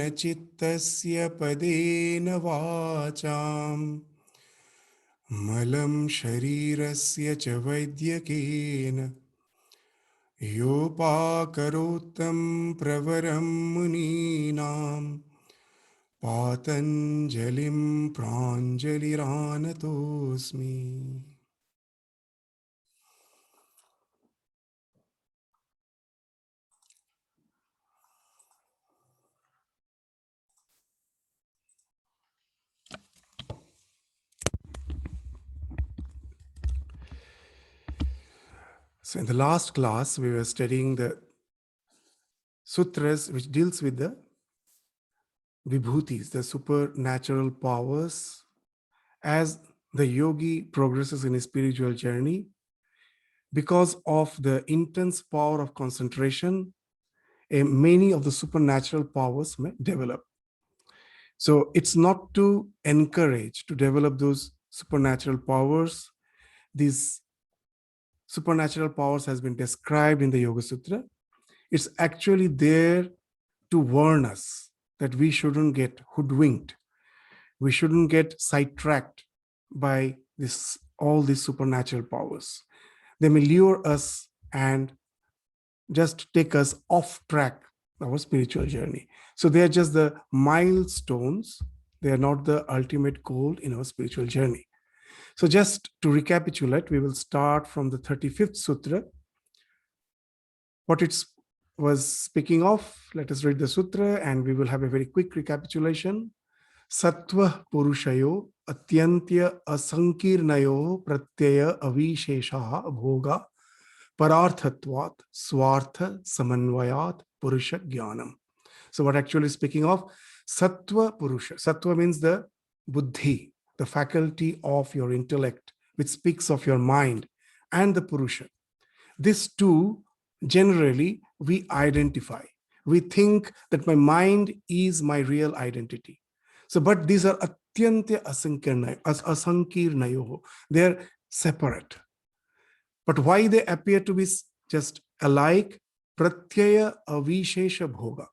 चित्तस्य पदेन वाचां मलं शरीरस्य च वैद्यकेन योपाकरोत्तं प्रवरं मुनीनां पातञ्जलिं प्राञ्जलिरानतोऽस्मि. So in the last class, we were studying the sutras which deals with the Vibhutis, the supernatural powers. As the yogi progresses in his spiritual journey, because of the intense power of concentration, many of the supernatural powers may develop. So it's not to encourage to develop those supernatural powers. These supernatural powers has been described in the Yoga Sutra. It's actually there to warn us that we shouldn't get hoodwinked. We shouldn't get sidetracked by all these supernatural powers. They may lure us and just take us off track, our spiritual journey. So they are just the milestones. They are not the ultimate goal in our spiritual journey. So just to recapitulate, we will start from the 35th Sutra. What it was speaking of, let us read the Sutra and we will have a very quick recapitulation. Sattva Purushayo Atyantya Asankirnayo Pratyaya Avishesha Bhoga Pararthatvat Swartha Samanvayat Purusha Jnanam. So what actually speaking of? Sattva Purusha. Sattva means the buddhi, the faculty of your intellect, which speaks of your mind, and the Purusha. These two, generally, we identify. We think that my mind is my real identity. So, but these are atyantya asankirnayo. They are separate. But why they appear to be just alike? Pratyaya avishesha bhoga.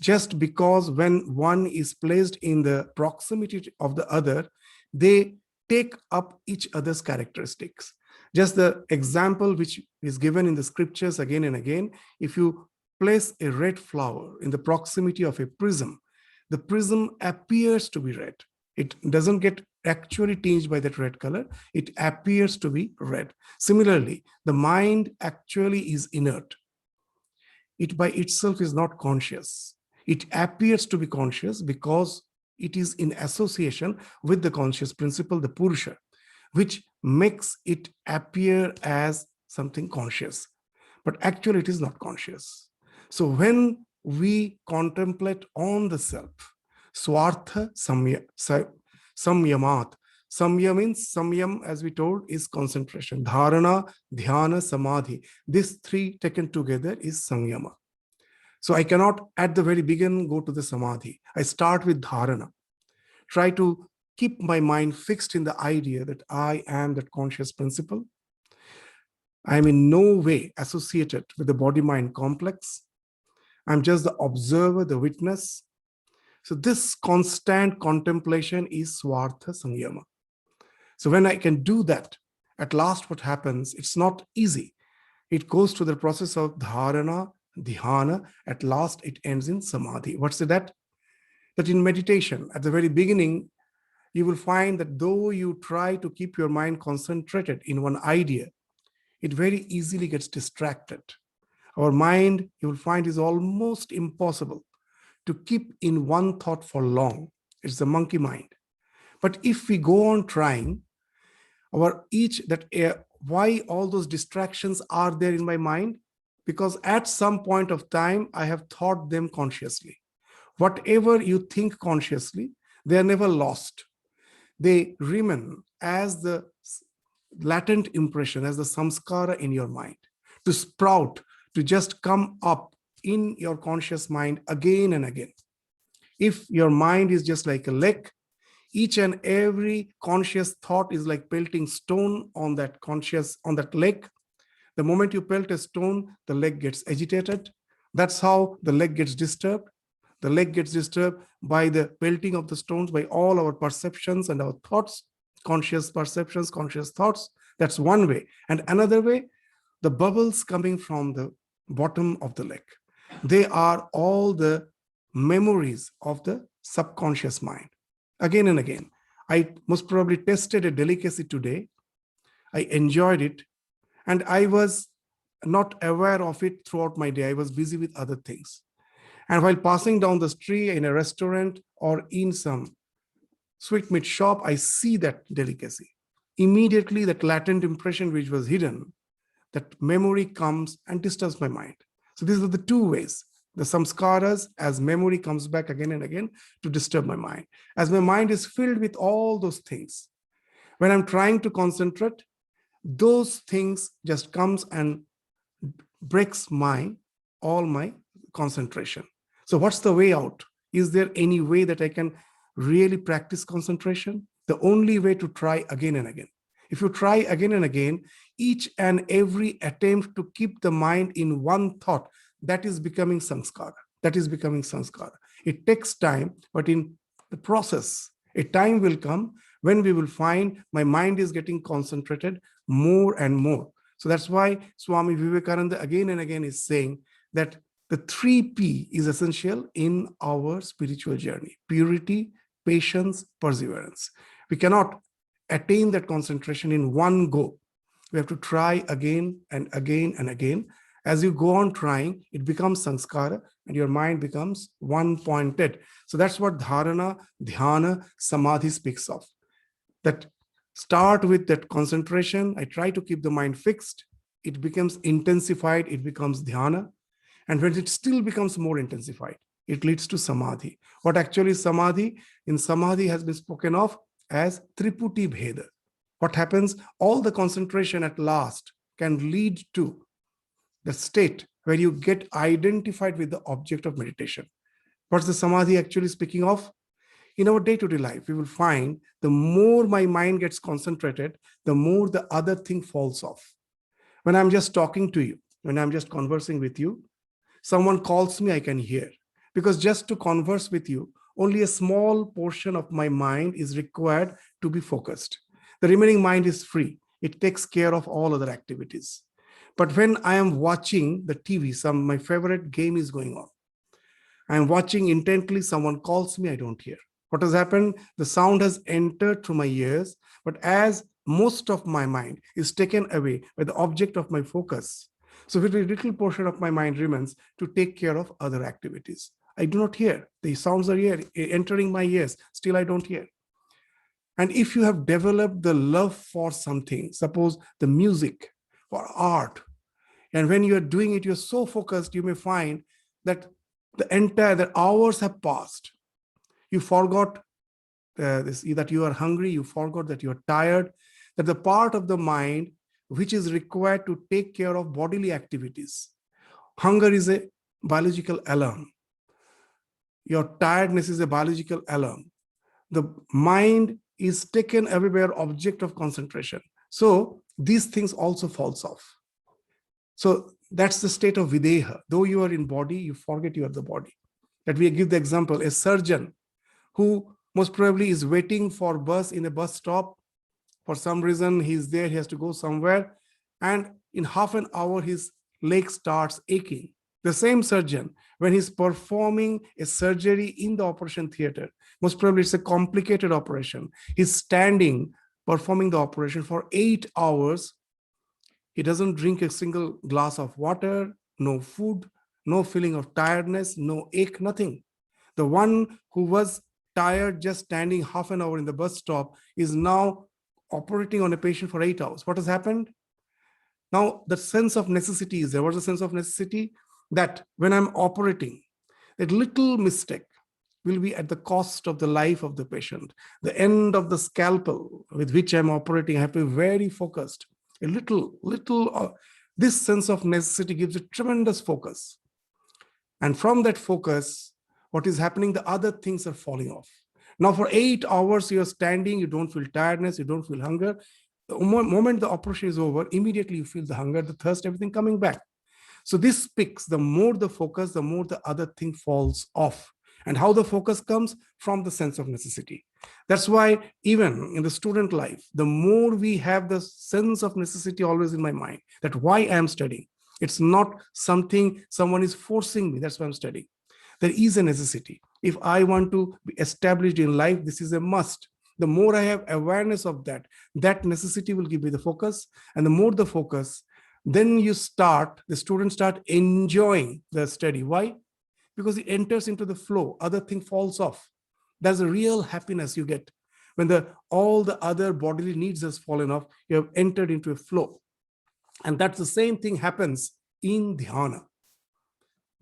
Just because when one is placed in the proximity of the other, they take up each other's characteristics. Just the example which is given in the scriptures again and again, if you place a red flower in the proximity of a prism, the prism appears to be red. It doesn't get actually tinged by that red color. It appears to be red. Similarly, the mind actually is inert. It by itself is not conscious. It appears to be conscious because it is in association with the conscious principle, the Purusha, which makes it appear as something conscious. But actually, it is not conscious. So when we contemplate on the self, Swartha Samyamat. Samyam means, Samyam, as we told, is concentration. Dharana, Dhyana, Samadhi. These three taken together is Samyama. So I cannot at the very beginning go to the Samadhi. I start with Dharana. Try to keep my mind fixed in the idea that I am that conscious principle. I am in no way associated with the body-mind complex. I'm just the observer, the witness. So this constant contemplation is Swartha Samyama. So when I can do that, at last what happens, it's not easy. It goes through the process of Dharana, Dhyana. At last it ends in Samadhi. What's that? That in meditation, at the very beginning, you will find that though you try to keep your mind concentrated in one idea, it very easily gets distracted. Our mind, you will find, is almost impossible to keep in one thought for long. It's the monkey mind. But if we go on trying, why all those distractions are there in my mind? Because at some point of time, I have thought them consciously. Whatever you think consciously, they are never lost. They remain as the latent impression, as the samskara in your mind, to sprout, to just come up in your conscious mind again and again. If your mind is just like a lake, each and every conscious thought is like pelting stone on that lake. The moment you pelt a stone, the lake gets agitated. That's how the lake gets disturbed. The leg gets disturbed by the pelting of the stones, by all our perceptions and our thoughts, conscious perceptions, conscious thoughts. That's one way. And another way, the bubbles coming from the bottom of the leg. They are all the memories of the subconscious mind. Again and again. I most probably tested a delicacy today. I enjoyed it, and I was not aware of it throughout my day. I was busy with other things. And while passing down the street in a restaurant or in some sweetmeat shop, I see that delicacy. Immediately, that latent impression which was hidden, that memory comes and disturbs my mind. So these are the two ways. The samskaras, as memory comes back again and again to disturb my mind. As my mind is filled with all those things, when I'm trying to concentrate, those things just comes and breaks all my concentration. So what's the way out? Is there any way that I can really practice concentration? The only way to try again and again. If you try again and again, each and every attempt to keep the mind in one thought, that is becoming samskara. That is becoming samskara. It takes time, but in the process, a time will come when we will find my mind is getting concentrated more and more. So that's why Swami Vivekananda again and again is saying that the 3P is essential in our spiritual journey: purity, patience, perseverance. We cannot attain that concentration in one go. We have to try again and again and again. As you go on trying, it becomes sanskara and your mind becomes one-pointed. So that's what dharana, dhyana, samadhi speaks of. That start with that concentration. I try to keep the mind fixed. It becomes intensified. It becomes dhyana. And when it still becomes more intensified, it leads to samadhi. What actually is samadhi? In samadhi has been spoken of as triputi bheda. What happens? All the concentration at last can lead to the state where you get identified with the object of meditation. What's the samadhi actually speaking of? In our day-to-day life, we will find the more my mind gets concentrated, the more the other thing falls off. When I'm just talking to you, when I'm just conversing with you, someone calls me, I can hear. Because just to converse with you, only a small portion of my mind is required to be focused. The remaining mind is free. It takes care of all other activities. But when I am watching the TV, my favorite game is going on. I am watching intently, someone calls me, I don't hear. What has happened? The sound has entered through my ears, but as most of my mind is taken away by the object of my focus, so very little portion of my mind remains to take care of other activities. I do not hear. The sounds are here, entering my ears. Still, I don't hear. And if you have developed the love for something, suppose the music or art, and when you are doing it, you're so focused, you may find that the hours have passed. You forgot that you are hungry, you forgot that you are tired, that the part of the mind which is required to take care of bodily activities. Hunger is a biological alarm. Your tiredness is a biological alarm. The mind is taken away by your object of concentration. So these things also falls off. So that's the state of videha. Though you are in body, you forget you are the body. Let me give the example. A surgeon who most probably is waiting for bus in a bus stop. For some reason, he's there, he has to go somewhere. And in half an hour, his leg starts aching. The same surgeon, when he's performing a surgery in the operation theater, most probably it's a complicated operation. He's standing, performing the operation for 8 hours. He doesn't drink a single glass of water, no food, no feeling of tiredness, no ache, nothing. The one who was tired just standing half an hour in the bus stop is now operating on a patient for 8 hours. What has happened? Now, the sense of necessity is there. What's the sense of necessity? That when I'm operating, that little mistake will be at the cost of the life of the patient. The end of the scalpel with which I'm operating, I have to be very focused. A little, this sense of necessity gives a tremendous focus. And from that focus, what is happening? The other things are falling off. Now, for 8 hours, you're standing, you don't feel tiredness, you don't feel hunger. The moment the operation is over, immediately you feel the hunger, the thirst, everything coming back. So this speaks, the more the focus, the more the other thing falls off. And how the focus comes from the sense of necessity. That's why even in the student life, the more we have the sense of necessity always in my mind, that why I am studying. It's not something someone is forcing me, that's why I'm studying. There is a necessity. If I want to be established in life, this is a must. The more I have awareness of that, that necessity will give me the focus. And the more the focus, then the students start enjoying the study. Why? Because it enters into the flow, other thing falls off. There's a real happiness you get when all the other bodily needs has fallen off. You have entered into a flow. And that's the same thing happens in dhyana.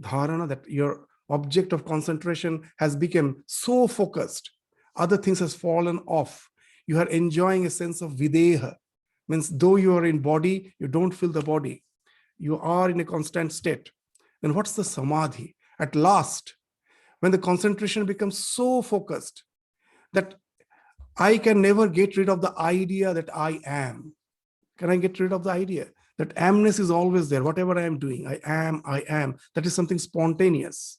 Dharana, that your object of concentration has become so focused, other things has fallen off. You are enjoying a sense of videha, means though you are in body, you don't feel the body. You are in a constant state. Then what's the samadhi? At last, when the concentration becomes so focused that I can never get rid of the idea that I am. Can I get rid of the idea? That amness is always there. Whatever I am doing, I am. That is something spontaneous.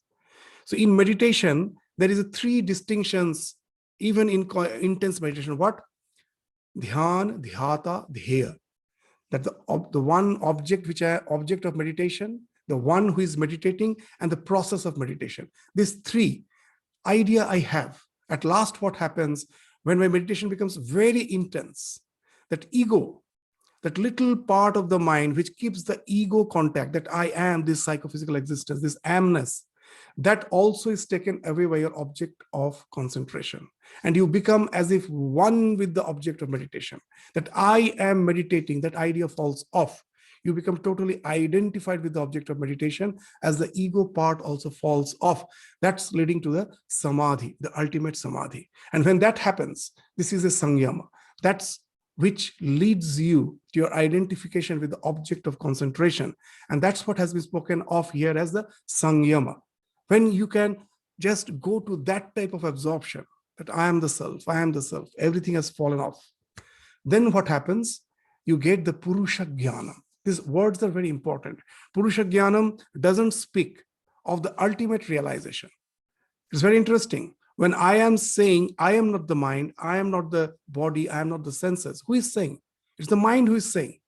So in meditation, there is three distinctions, even in intense meditation. What? Dhyan, dhyata, dheya. That the one object object of meditation, the one who is meditating, and the process of meditation. These three idea I have. At last, what happens when my meditation becomes very intense? That ego, that little part of the mind which keeps the ego contact, that I am this psychophysical existence, this amness, that also is taken away by your object of concentration. And you become as if one with the object of meditation. That I am meditating, that idea falls off. You become totally identified with the object of meditation, as the ego part also falls off. That's leading to the samadhi, the ultimate samadhi. And when that happens, this is a samyama. That's which leads you to your identification with the object of concentration. And that's what has been spoken of here as the samyama. When you can just go to that type of absorption, that I am the self, everything has fallen off. Then what happens? You get the Purusha Jnanam. These words are very important. Purusha Jnanam doesn't speak of the ultimate realization. It's very interesting. When I am saying, I am not the mind, I am not the body, I am not the senses, who is saying? It's the mind who is saying.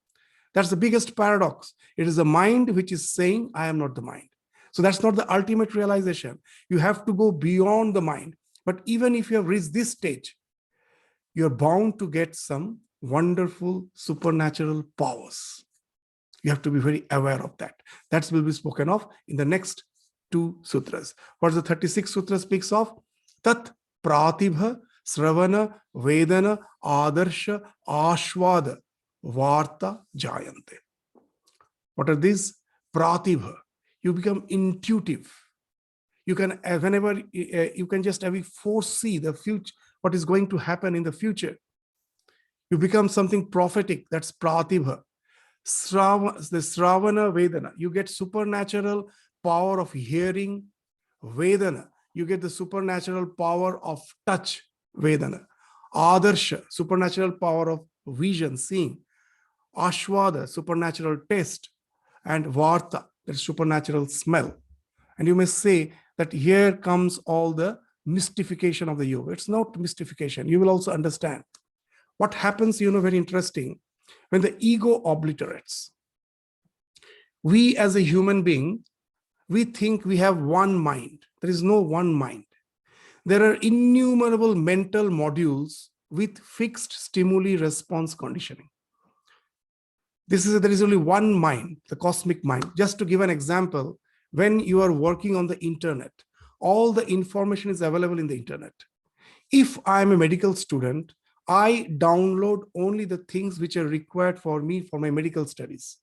That's the biggest paradox. It is the mind which is saying, I am not the mind. So that's not the ultimate realization. You have to go beyond the mind. But even if you have reached this stage, you're bound to get some wonderful supernatural powers. You have to be very aware of that. That will be spoken of in the next two sutras. What the 36th sutra speaks of? Tat pratibha sravana vedana adarsha ashwada varta jayante. What are these? Pratibha. You become intuitive. You can, whenever you can just foresee the future, what is going to happen in the future. You become something prophetic. That's pratibha. The Sravana Vedana, you get supernatural power of hearing. Vedana, you get the supernatural power of touch. Vedana. Adarsha, supernatural power of vision, seeing. Ashwada, supernatural taste. And Varta, that supernatural smell. And you may say that here comes all the mystification of the yoga. It's not mystification. You will also understand. What happens, very interesting, when the ego obliterates. We as a human being, we think we have one mind. There is no one mind. There are innumerable mental modules with fixed stimuli response conditioning. There is only one mind, the cosmic mind. Just to give an example, when you are working on the internet, all the information is available in the internet. If I am a medical student, I download only the things which are required for me for my medical studies.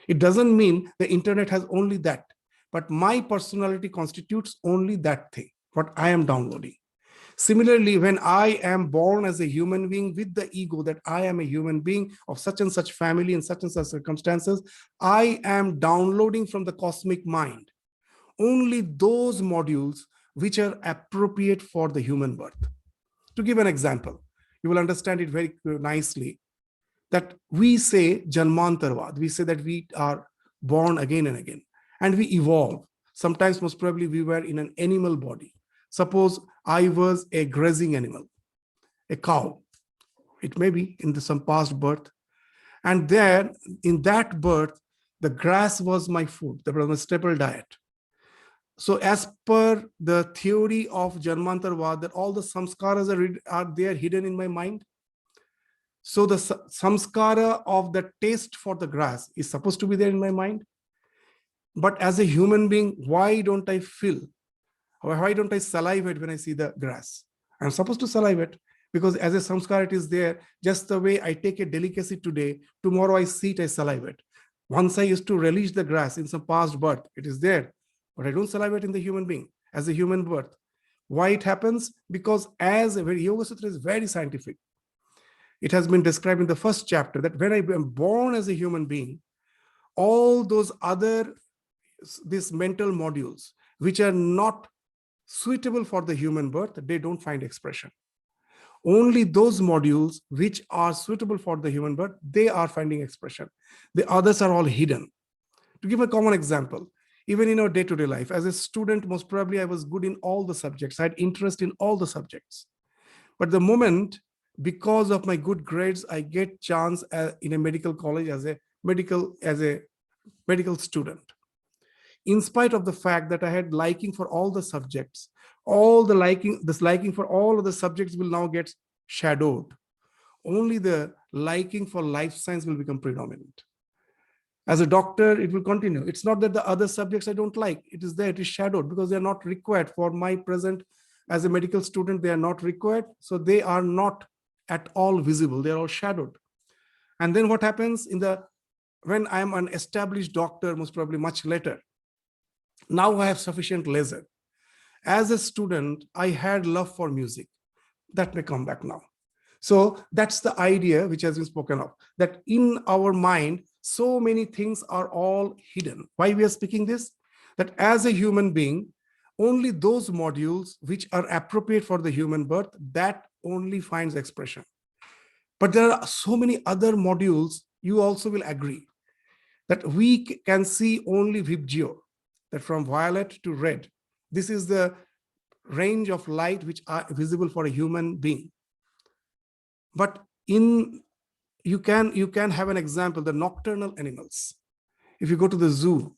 It doesn't mean the internet has only that, but my personality constitutes only that thing, what I am downloading. Similarly, when I am born as a human being with the ego that I am a human being of such and such family and such circumstances, I am downloading from the cosmic mind only those modules which are appropriate for the human birth. To give an example, you will understand it very nicely, that we say Janmantarvad, we say that we are born again and again, and we evolve. Sometimes, most probably, we were in an animal body. Suppose I was a grazing animal, a cow. It may be in some past birth. And there, in that birth, the grass was my food, that was my staple diet. So as per the theory of Janmantarvad, that all the samskaras are there hidden in my mind. So the samskara of the taste for the grass is supposed to be there in my mind. But as a human being, why don't I feel? Why don't I salivate when I see the grass? I'm supposed to salivate because as a samskara, it is there. Just the way I take a delicacy today, tomorrow I see it, I salivate. Once I used to relish the grass in some past birth, it is there. But I don't salivate in the human being as a human birth. Why it happens? Because as a Yoga Sutra is very scientific. It has been described in the first chapter that when I am born as a human being, all those other, these mental modules, which are not suitable for the human birth, they don't find expression. Only those modules which are suitable for the human birth, they are finding expression. The others are all hidden. To give a common example, even in our day-to-day life, as a student, most probably I was good in all the subjects. I had interest in all the subjects. But the moment, because of my good grades, I get chance in a medical college as a medical student. In spite of the fact that I had liking for all the subjects, this liking for all of the subjects will now get shadowed. Only the liking for life science will become predominant. As a doctor, it will continue. It's not that the other subjects I don't like. It is there, it is shadowed because they are not required for my present as a medical student. They are not required. So they are not at all visible. They are all shadowed. And then what happens when I am an established doctor, most probably much later, now I have sufficient leisure. As a student, I had love for music. That may come back now. So that's the idea which has been spoken of, that in our mind, so many things are all hidden. Why we are speaking this? That as a human being, only those modules which are appropriate for the human birth, that only finds expression. But there are so many other modules, you also will agree, that we can see only Vibgyo, that from violet to red. This is the range of light which are visible for a human being. But you can have an example, the nocturnal animals. If you go to the zoo,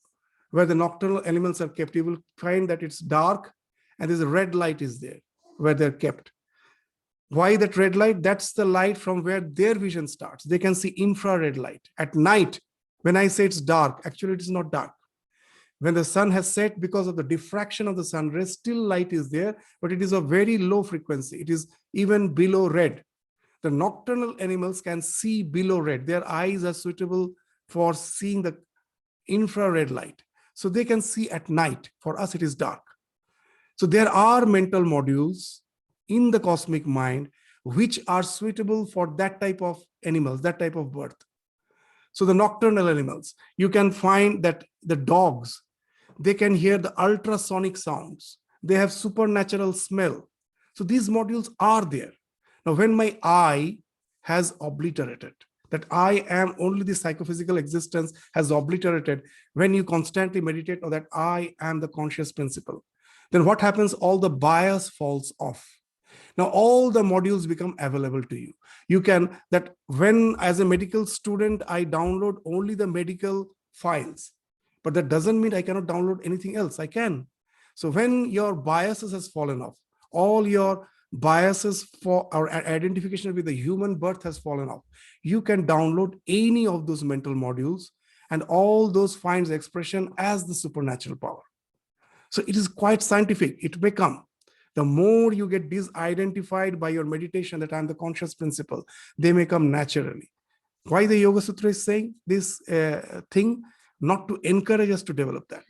where the nocturnal animals are kept, you will find that it's dark and there's a red light is there where they're kept. Why that red light? That's the light from where their vision starts. They can see infrared light. At night, when I say it's dark, actually it is not dark. When the sun has set, because of the diffraction of the sun rays, still light is there, but it is of very low frequency. It is even below red. The nocturnal animals can see below red. Their eyes are suitable for seeing the infrared light. So they can see at night. For us, it is dark. So there are mental modules in the cosmic mind which are suitable for that type of animals, that type of birth. So the nocturnal animals, you can find that the dogs, they can hear the ultrasonic sounds. They have supernatural smell. So these modules are there. Now, when my I has obliterated, that I am only the psychophysical existence has obliterated, when you constantly meditate on that I am the conscious principle, then what happens? All the bias falls off. Now, all the modules become available to you. You can, that when as a medical student, I download only the medical files, but that doesn't mean I cannot download anything else. I can. So when your biases has fallen off, all your biases for our identification with the human birth has fallen off, you can download any of those mental modules and all those finds expression as the supernatural power. So it is quite scientific. It may come. The more you get disidentified by your meditation that I'm the conscious principle, they may come naturally. Why the Yoga Sutra is saying this thing? Not to encourage us to develop that.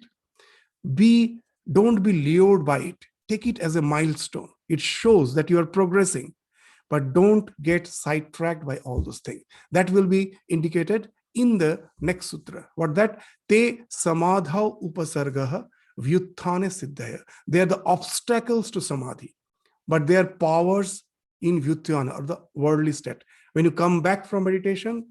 Don't be lured by it. Take it as a milestone. It shows that you are progressing, but don't get sidetracked by all those things. That will be indicated in the next sutra. What that? Te samadhau upasargaha vyutthane siddhaya. They are the obstacles to samadhi, but they are powers in vyutthana, or the worldly state. When you come back from meditation,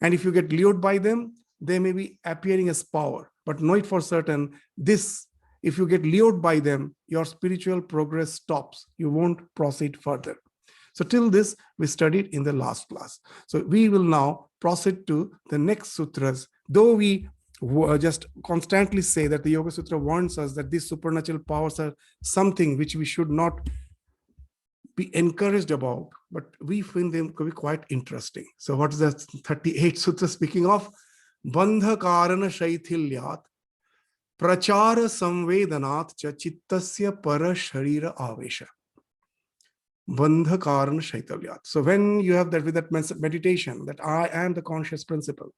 and if you get lured by them, they may be appearing as power, but know it for certain, this if you get lured by them, your spiritual progress stops. You won't proceed further. So till this, we studied in the last class. So we will now proceed to the next sutras. Though we just constantly say that the Yoga Sutra warns us that these supernatural powers are something which we should not be encouraged about, but we find them to be quite interesting. So what is the 38th Sutra speaking of? Bandha Karana Shaithilyat Prachara Samvedanat Cha Chittasya Para Sharira Avesha. Bandha Karana Shaithilyat. So when you have that with that meditation, that I am the conscious principle,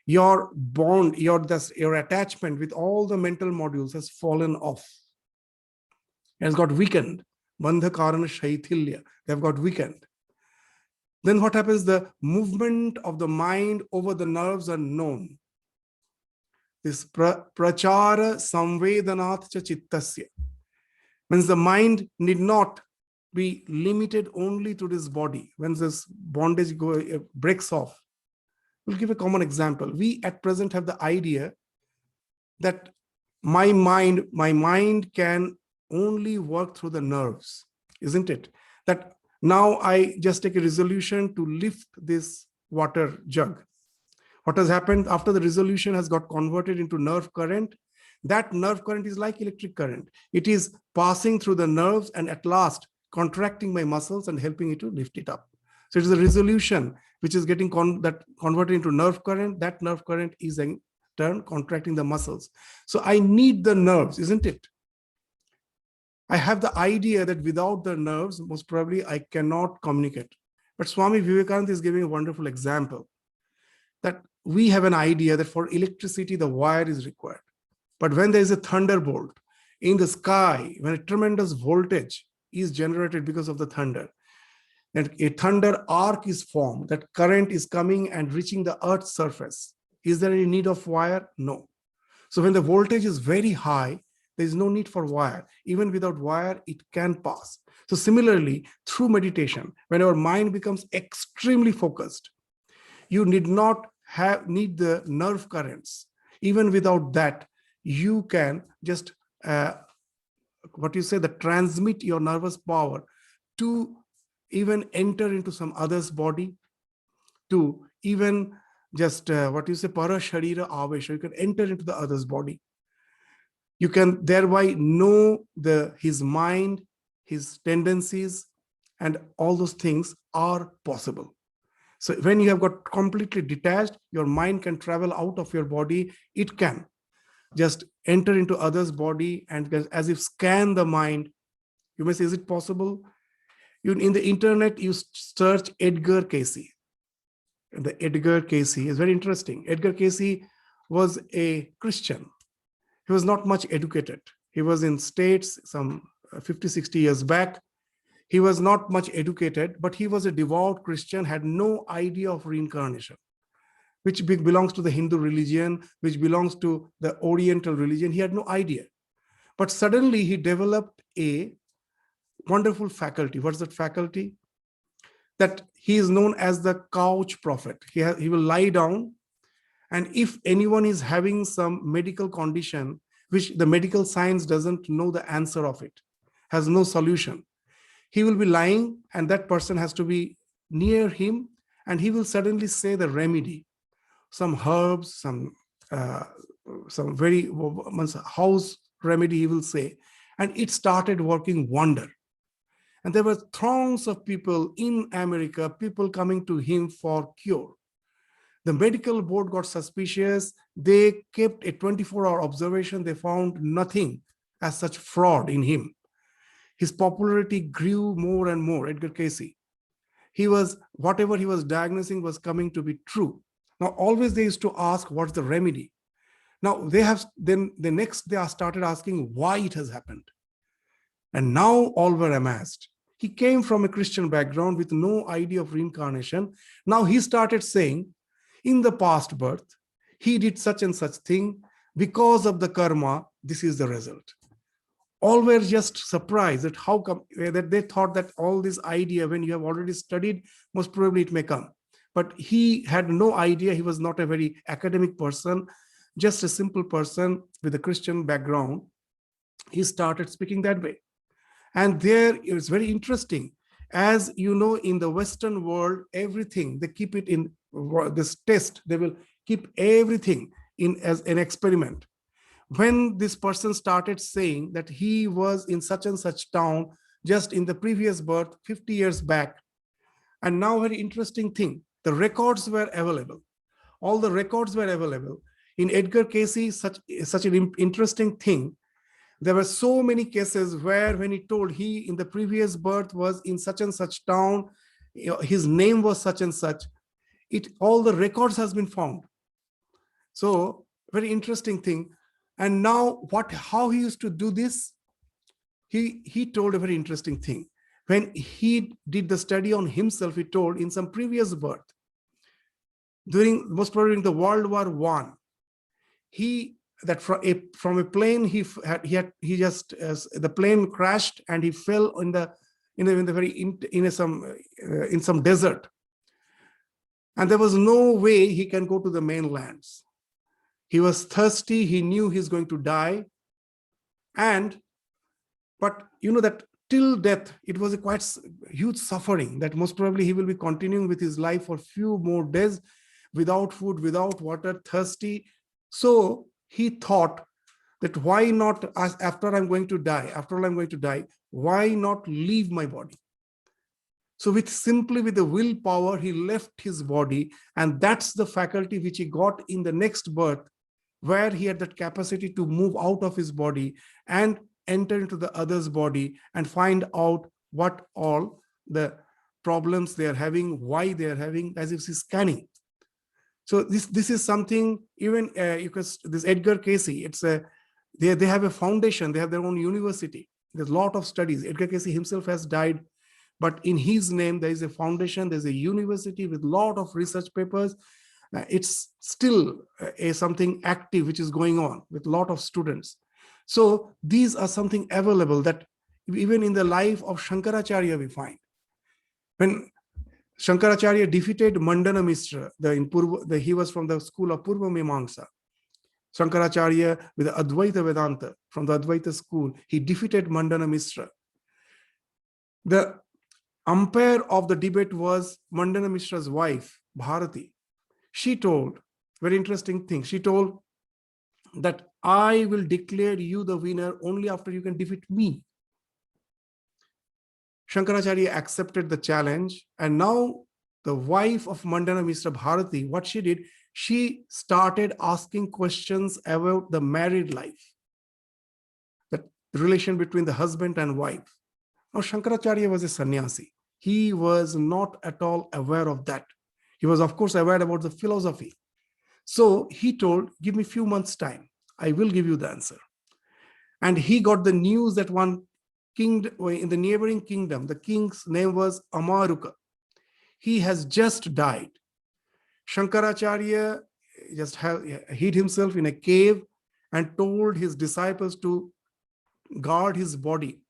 your bond, your attachment with all the mental modules has fallen off, has got weakened. Bandha Karana Shaithilya, they have got weakened. Then what happens? The movement of the mind over the nerves are known. This prachara samvedanath cha chittasya means the mind need not be limited only to this body. When this bondage breaks off, we'll give a common example. We at present have the idea that my mind can only work through the nerves, isn't it? That now I just take a resolution to lift this water jug. What has happened after the resolution has got converted into nerve current? That nerve current is like electric current. It is passing through the nerves and at last contracting my muscles and helping it to lift it up. So it is a resolution which is getting converted into nerve current. That nerve current is in turn contracting the muscles. So I need the nerves, isn't it? I have the idea that without the nerves, most probably I cannot communicate. But Swami Vivekananda is giving a wonderful example that we have an idea that for electricity, the wire is required. But when there is a thunderbolt in the sky, when a tremendous voltage is generated because of the thunder, and a thunder arc is formed, that current is coming and reaching the earth's surface. Is there any need of wire? No. So when the voltage is very high, there is no need for wire. Even without wire, it can pass. So similarly, through meditation, when our mind becomes extremely focused, you need not need the nerve currents. Even without that, you can just transmit your nervous power to even enter into some other's body, to even just para sharira avesha. You can enter into the other's body. You can thereby know his mind, his tendencies, and all those things are possible. So when you have got completely detached, your mind can travel out of your body. It can just enter into others' body and as if scan the mind. You may say, is it possible? In the internet, you search Edgar Cayce. And the Edgar Cayce is very interesting. Edgar Cayce was a Christian. He was not much educated. He was in States some 50, 60 years back. He was not much educated, but he was a devout Christian, had no idea of reincarnation, which belongs to the Hindu religion, which belongs to the Oriental religion. He had no idea. But suddenly he developed a wonderful faculty. What's that faculty? That he is known as the couch prophet. He will lie down, and if anyone is having some medical condition, which the medical science doesn't know the answer of it, has no solution, he will be lying and that person has to be near him and he will suddenly say the remedy, some herbs, some very house remedy he will say, and it started working wonder. And there were throngs of people in America, people coming to him for cure. The medical board got suspicious. They kept a 24-hour observation. They found nothing as such fraud in him. His popularity grew more and more. Edgar Cayce, whatever he was diagnosing was coming to be true. Now, always they used to ask, what's the remedy? Now, then the next they started asking why it has happened. And now all were amazed. He came from a Christian background with no idea of reincarnation. Now he started saying, in the past birth, he did such and such thing. Because of the karma, this is the result. All were just surprised that how come, that they thought that all this idea, when you have already studied, most probably it may come. But he had no idea. He was not a very academic person, just a simple person with a Christian background. he started speaking that way. And there it's very interesting. As you know, in the Western world, everything, they keep it in this test, they will keep everything in as an experiment. When this person started saying that he was in such and such town just in the previous birth 50 years back, and now very interesting thing, the records were available. All the records were available. In Edgar Cayce, such an interesting thing, there were so many cases where when he told he in the previous birth was in such and such town, his name was such and such, it all the records has been found. So very interesting thing. And now how he used to do this, he told a very interesting thing. When he did the study on himself, he told in some previous birth, most probably in the World War I, from a plane the plane crashed and he fell in some desert, and there was no way he can go to the mainlands. He was thirsty, he knew he's going to die, but you know that till death it was a quite huge suffering, that most probably he will be continuing with his life for few more days without food, without water, thirsty. So he thought that why not, after I'm going to die, why not leave my body? So simply with the willpower, he left his body, and that's the faculty which he got in the next birth, where he had that capacity to move out of his body and enter into the other's body and find out what all the problems they are having, why they are having, as if he's scanning. So this is something, even this Edgar Cayce, they have a foundation, they have their own university. There's a lot of studies. Edgar Cayce himself has died, but in his name there is a foundation, there's a university with a lot of research papers. It's still something active which is going on with a lot of students. So these are something available that even in the life of Shankaracharya we find. When Shankaracharya defeated Mandana Mishra, he was from the school of Purva Mimamsa. Shankaracharya with the Advaita Vedanta, from the Advaita school, he defeated Mandana Mishra. The umpire of the debate was Mandana Mishra's wife, Bharati. She told, very interesting thing, she told that I will declare you the winner only after you can defeat me. Shankaracharya accepted the challenge, and now the wife of Mandana Mishra, Bharati, what she did, she started asking questions about the married life, the relation between the husband and wife. Now Shankaracharya was a sannyasi. He was not at all aware of that. He was, of course, aware about the philosophy. So he told, give me a few months' time. I will give you the answer. And he got the news that one king in the neighboring kingdom, the king's name was Amaruka. He has just died. Shankaracharya just hid himself in a cave and told his disciples to guard his body,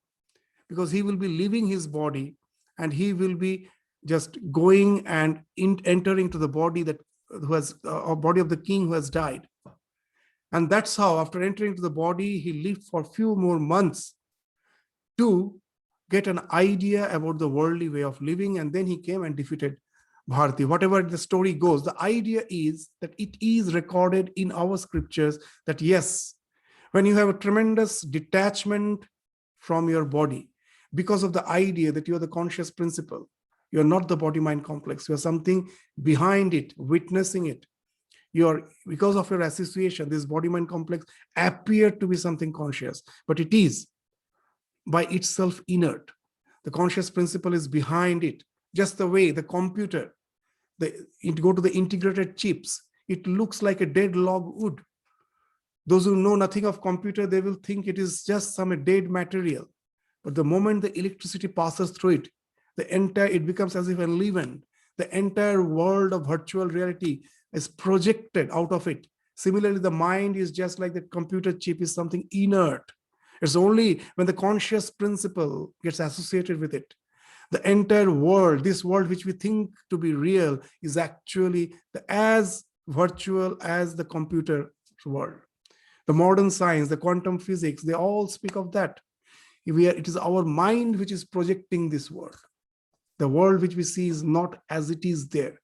because he will be leaving his body and he will be just going and entering to the body body of the king who has died. And that's how, after entering to the body, he lived for a few more months to get an idea about the worldly way of living. And then he came and defeated Bharati. Whatever the story goes, the idea is that it is recorded in our scriptures that yes, when you have a tremendous detachment from your body, because of the idea that you are the conscious principle, you are not the body-mind complex, you are something behind it, witnessing it. Because of your association, this body-mind complex appeared to be something conscious, but it is by itself inert. The conscious principle is behind it. Just the way the computer, go to the integrated chips, it looks like a dead log wood. Those who know nothing of computer, they will think it is just some dead material. But the moment the electricity passes through it, it becomes as if enlivened. The entire world of virtual reality is projected out of it. Similarly, the mind is just like the computer chip is something inert. It's only when the conscious principle gets associated with it, the entire world, this world which we think to be real, is actually as virtual as the computer world. The modern science, the quantum physics, they all speak of that. It is our mind which is projecting this world. The world which we see is not as it is there.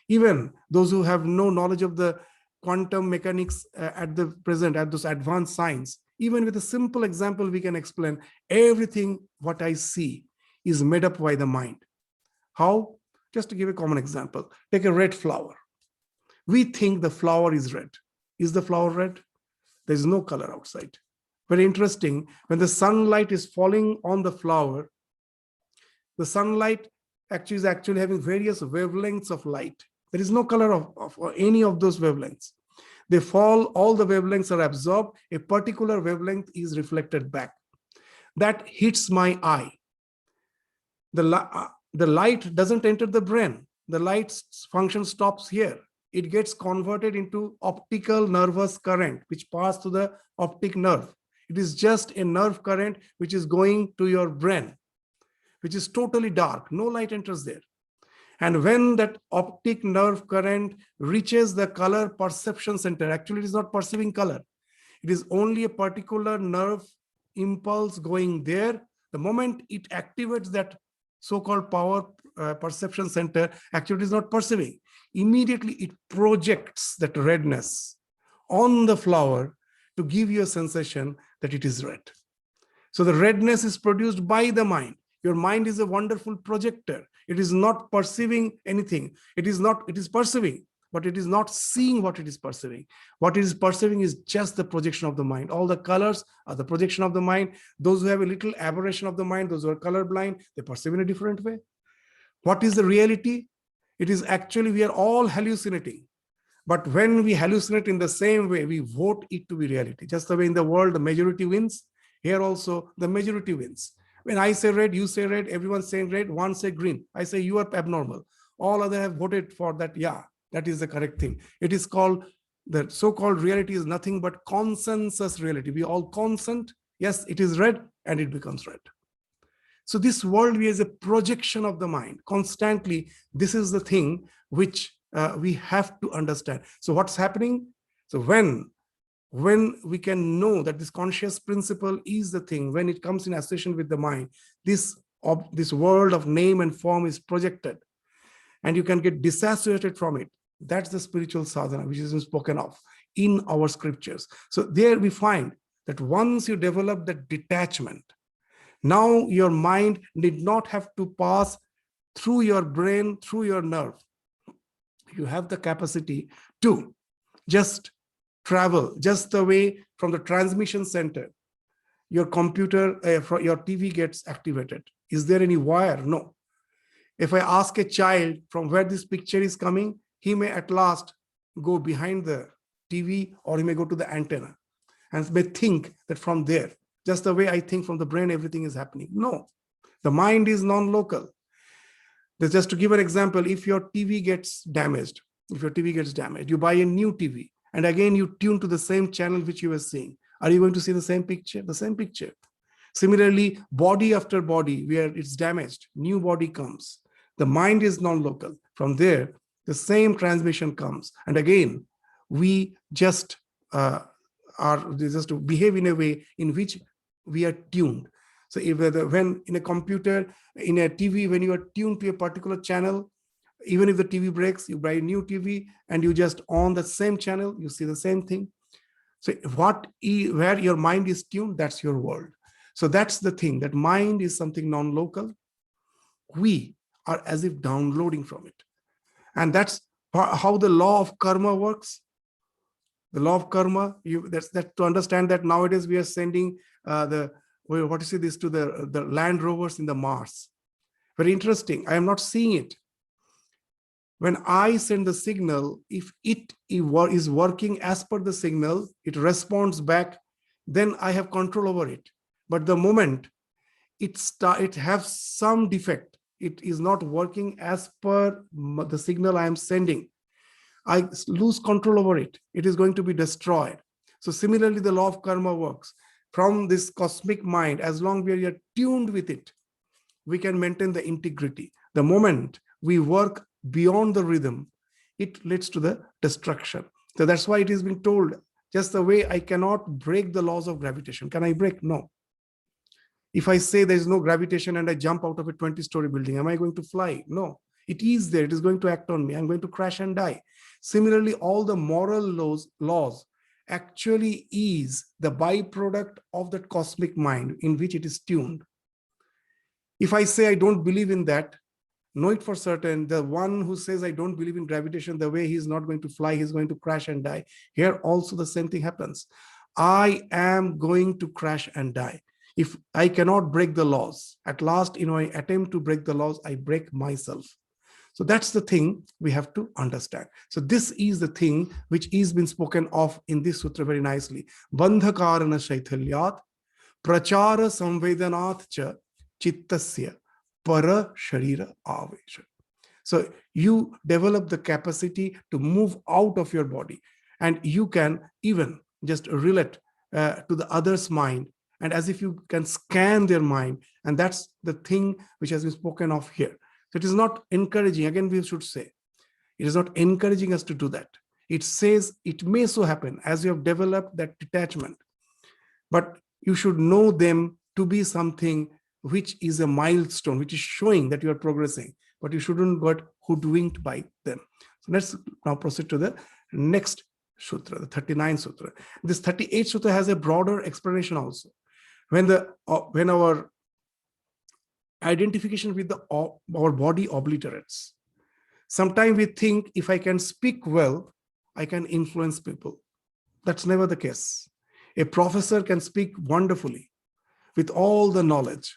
Even those who have no knowledge of the quantum mechanics at the present, at those advanced science, even with a simple example, we can explain everything what I see is made up by the mind. How? Just to give a common example, take a red flower. We think the flower is red. Is the flower red? There is no color outside. Very interesting. When the sunlight is falling on the flower, the sunlight is actually having various wavelengths of light. There is no color of any of those wavelengths. They fall, all the wavelengths are absorbed. A particular wavelength is reflected back. That hits my eye. The light doesn't enter the brain. The light's function stops here. It gets converted into optical nervous current, which passes to the optic nerve. It is just a nerve current which is going to your brain, which is totally dark. No light enters there. And when that optic nerve current reaches the color perception center, actually it is not perceiving color. It is only a particular nerve impulse going there. The moment it activates that so-called power perception center, actually it is not perceiving. Immediately it projects that redness on the flower to give you a sensation that it is red. So the redness is produced by the mind. Your mind is a wonderful projector. It is not perceiving anything. It is perceiving, but it is not seeing what it is perceiving. What it is perceiving is just the projection of the mind. All the colors are the projection of the mind. Those who have a little aberration of the mind, those who are colorblind, they perceive in a different way. What is the reality? It is actually, we are all hallucinating. But when we hallucinate in the same way, we vote it to be reality. Just the way in the world, the majority wins. Here also, the majority wins. When I say red, you say red, everyone's saying red, one say green. I say you are abnormal. All others have voted for that. Yeah, that is the correct thing. It is called, the so-called reality is nothing but consensus reality. We all consent, yes, it is red, and it becomes red. So this world is a projection of the mind. Constantly, this is the thing which we have to understand. So what's happening? So when we can know that this conscious principle is the thing, when it comes in association with the mind, this world of name and form is projected, and you can get disassociated from it. That's the spiritual sadhana which is spoken of in our scriptures. So there we find that once you develop that detachment, now your mind did not have to pass through your brain, through your nerve. You have the capacity to just travel, just the way from the transmission center, your computer, your TV gets activated. Is there any wire? No. If I ask a child from where this picture is coming, he may at last go behind the TV, or he may go to the antenna and may think that from there, just the way I think from the brain, everything is happening. No, the mind is non-local. Just to give an example, if your TV gets damaged, you buy a new TV, and again you tune to the same channel which you were seeing. Are you going to see the same picture? The same picture. Similarly, body after body, where it's damaged, new body comes. The mind is non-local. From there, the same transmission comes. And again, we just just to behave in a way in which we are tuned. So when in a computer, in a TV, when you are tuned to a particular channel, even if the TV breaks, you buy a new TV and you just on the same channel, you see the same thing. So where your mind is tuned, that's your world. So that's the thing, that mind is something non-local. We are as if downloading from it. And that's how the law of karma works. The law of karma, that's to understand that nowadays we are sending to the land rovers in the Mars. Very interesting. I am not seeing it. When I send the signal, if it is working as per the signal, it responds back, then I have control over it. But the moment it has some defect, it is not working as per the signal I am sending, I lose control over it. It is going to be destroyed. So similarly, the law of karma works. From this cosmic mind, as long as we are tuned with it, we can maintain the integrity. The moment we work beyond the rhythm, it leads to the destruction. So that's why it is being told, Just the way I cannot break the laws of gravitation. Can I break? No. If I say there is no gravitation and I jump out of a 20-story building, am I going to fly? No. It is there. It is going to act on me. I'm going to crash and die. Similarly, all the moral laws actually is the byproduct of that cosmic mind in which it is tuned. If I say I don't believe in that, know it for certain, the one who says I don't believe in gravitation, the way he's not going to fly, he's going to crash and die. Here also the same thing happens. I am going to crash and die. If I cannot break the laws, at last, I attempt to break the laws, I break myself. So that's the thing we have to understand. So this is the thing which is been spoken of in this sutra very nicely. Bandhakarana shaithalyat prachara samvedanat cha chittasya para sharira avesha. So you develop the capacity to move out of your body, and you can even just relate to the other's mind, and as if you can scan their mind. And that's the thing which has been spoken of here. So it is not encouraging, again we should say, it is not encouraging us to do that. It says it may so happen as you have developed that detachment, but you should know them to be something which is a milestone, which is showing that you are progressing, but you shouldn't get hoodwinked by them. So let's now proceed to the next sutra, the 39th sutra. This 38th sutra has a broader explanation also. When our identification with our body obliterates, sometimes we think if I can speak well, I can influence people. That's never the case. A professor can speak wonderfully with all the knowledge.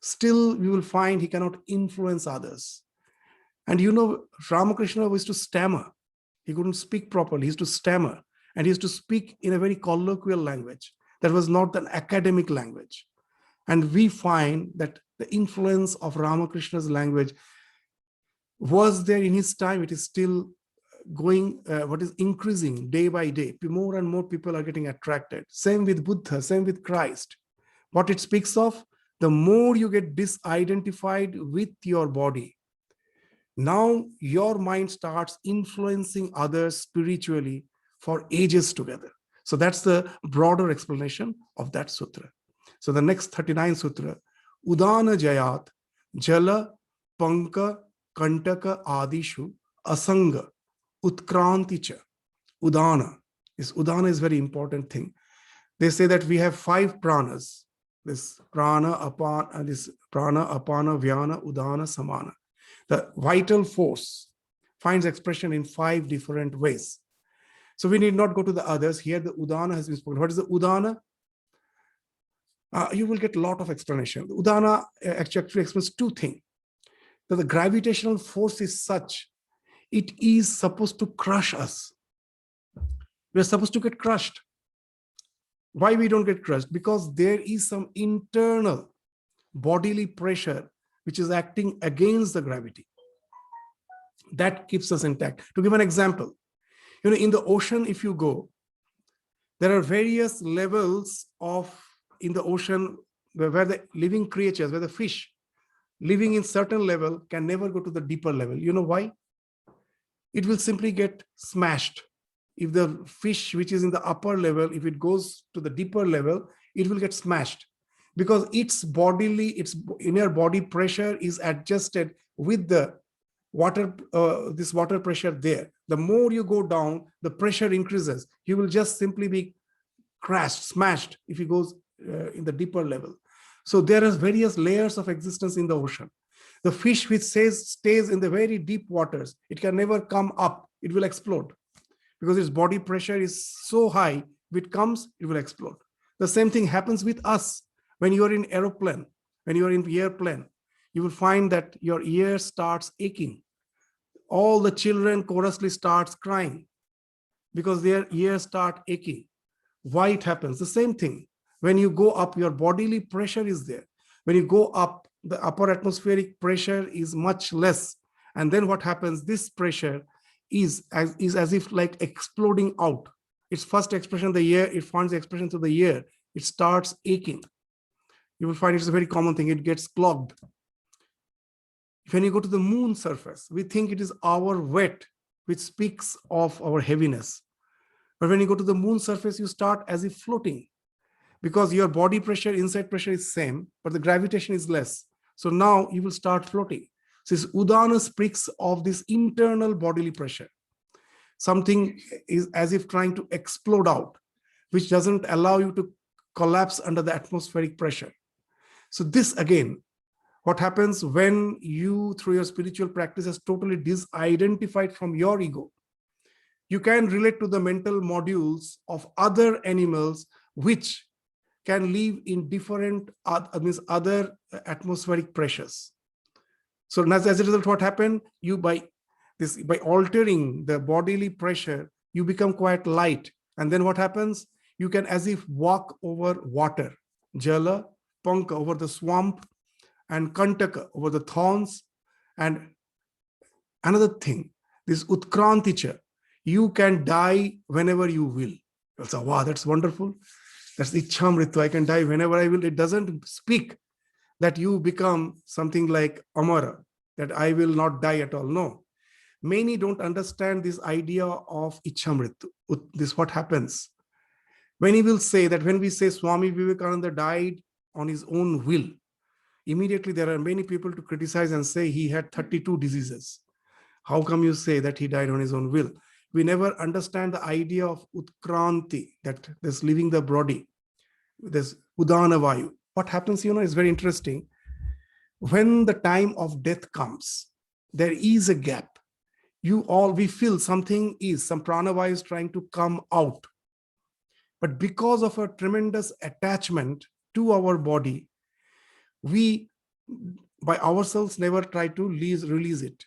Still, we will find he cannot influence others. And Ramakrishna used to stammer. He couldn't speak properly. He used to stammer. And he used to speak in a very colloquial language. That was not an academic language. And we find that the influence of Ramakrishna's language was there in his time. It is still going, what is increasing day by day. More and more people are getting attracted. Same with Buddha, same with Christ. What it speaks of, the more you get disidentified with your body, now your mind starts influencing others spiritually for ages together. So that's the broader explanation of that sutra. So the next 39 sutra, Udana Jayat, Jala, Panka, Kantaka, Adishu, Asanga, Utkranticha. Udana is very important thing. They say that we have 5 pranas. This prana, apana, vyana, udana, samana. The vital force finds expression in 5 different ways. So we need not go to the others. Here the udana has been spoken. What is the udana? You will get a lot of explanation. The udana actually explains 2 things. That the gravitational force is such, it is supposed to crush us. We are supposed to get crushed. Why we don't get crushed? Because there is some internal bodily pressure which is acting against the gravity. That keeps us intact. To give an example, in the ocean, if you go, there are various levels in the ocean where the living creatures, where the fish living in certain level can never go to the deeper level. You know why? It will simply get smashed. If the fish which is in the upper level, if it goes to the deeper level, it will get smashed because its inner body pressure is adjusted with the water, this water pressure there. The more you go down, the pressure increases. You will just simply be crashed, smashed if he goes in the deeper level. So there are various layers of existence in the ocean. The fish which stays in the very deep waters, it can never come up. It will explode because its body pressure is so high. If it comes, it will explode. The same thing happens with us. When you are in airplane, when you are in airplane, you will find that your ear starts aching. All the children chorously starts crying because their ears start aching. Why it happens? The same thing. When you go up, your bodily pressure is there. When you go up, the upper atmospheric pressure is much less. And then what happens? This pressure is as if like exploding out. Its first expression, the ear, it finds the expression to the ear. It starts aching. You will find it's a very common thing. It gets clogged. When you go to the moon surface, we think it is our weight which speaks of our heaviness. But when you go to the moon surface, you start as if floating, because your body pressure, inside pressure is same, but the gravitation is less. So now you will start floating. So this Udana speaks of this internal bodily pressure. Something is as if trying to explode out, which doesn't allow you to collapse under the atmospheric pressure. So this again, what happens when you, through your spiritual practices, totally disidentified from your ego, you can relate to the mental modules of other animals which can live in different other atmospheric pressures. So as a result, what happened? You by altering the bodily pressure, you become quite light. And then what happens? You can as if walk over water, jala, panka over the swamp, and kantaka over the thorns. And another thing, this utkranticha, you can die whenever you will. So, wow, that's wonderful. That's the Ichhamritu. I can die whenever I will. It doesn't speak that you become something like Amara, that I will not die at all. No. Many don't understand this idea of Ichhamritu. This is what happens. When he will say that, when we say Swami Vivekananda died on his own will, immediately there are many people to criticize and say he had 32 diseases. How come you say that he died on his own will? We never understand the idea of Utkranti, that this leaving the body, this Udana Vayu. What happens, is very interesting. When the time of death comes, there is a gap. We feel some pranavayu is trying to come out. But because of a tremendous attachment to our body, we by ourselves never try to release it.